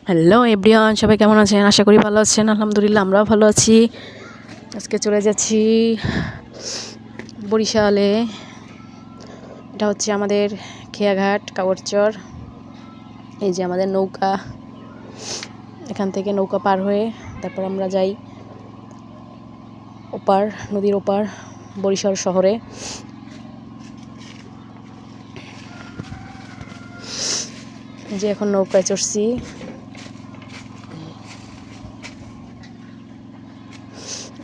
Hello everyone, সবাই কেমন আছেন? আশা করি ভালো আছেন। আলহামদুলিল্লাহ আমরাও ভালো আছি। আজকে চলে যাচ্ছি বরিশালে। এটা হচ্ছে আমাদের খেয়াঘাট কাগরচর। এই যে আমাদের নৌকা, এখান থেকে নৌকা পার হয়ে তারপর আমরা যাই ওপার, নদীর ওপার বরিশাল শহরে। যে এখন নৌকায় চড়ছি।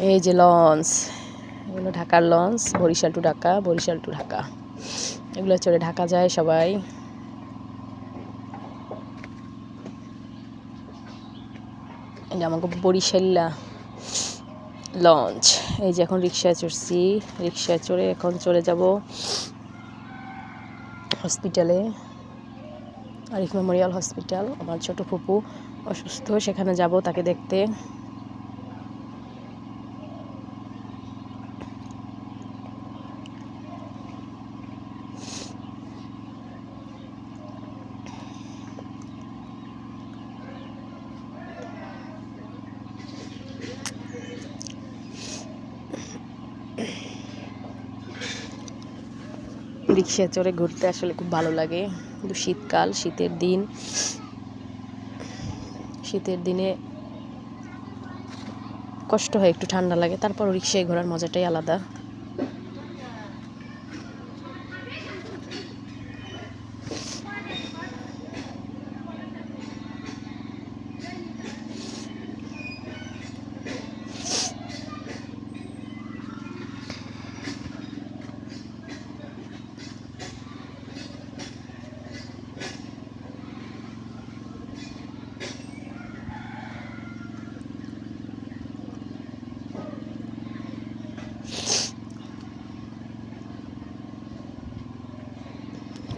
এই যে লঞ্চ, এগুলো ঢাকার launch, Barishal to Dhaka, Barishal to Dhaka, এগুলো চড়ে ঢাকা যায় সবাই। এটা আমাকে বরিশাল্লা লঞ্চ। এই যে এখন রিক্সায় চড়ছি, রিক্সায় চড়ে এখন চলে যাব হসপিটালে, আরিফ মেমোরিয়াল হসপিটাল। আমার ছোট ফুপু অসুস্থ, সেখানে যাব তাকে দেখতে। রিক্সায় চড়ে ঘুরতে আসলে খুব ভালো লাগে, কিন্তু শীতকাল, শীতের দিনে কষ্ট হয়, একটু ঠান্ডা লাগে, তারপর রিক্সায় ঘোরার মজাটাই আলাদা।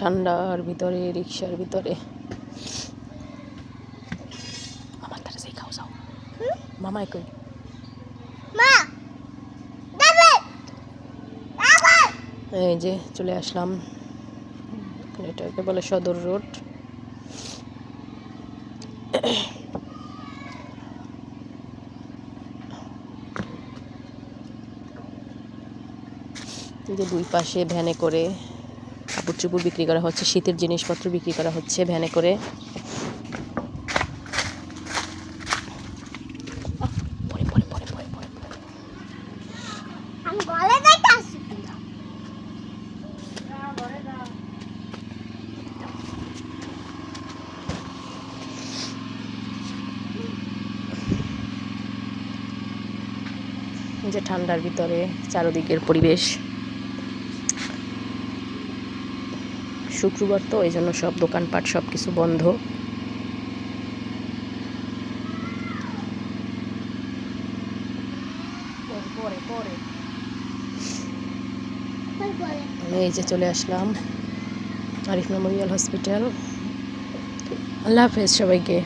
ঠান্ডার ভিতরে, রিক্সার ভিতরে। মামার কাছে যাই, খাও যাও। মামা কই? এই যে চলে আসলাম, এটাকে বলে সদর রোড। যে দুই পাশে ভ্যানে করে কাপড় চোপড় বিক্রি করা হচ্ছে, শীতের জিনিসপত্র বিক্রি করা হচ্ছে ভ্যানে করে। যে ঠান্ডার ভিতরে চারদিকের পরিবেশ। শুক্রবার তো, এই জন্য সব দোকানপাট সব কিছু বন্ধ। এই যে চলে আসলাম আরিফ মেমোরিয়াল হসপিটাল। আল্লাহ হাফেজ সবাইকে।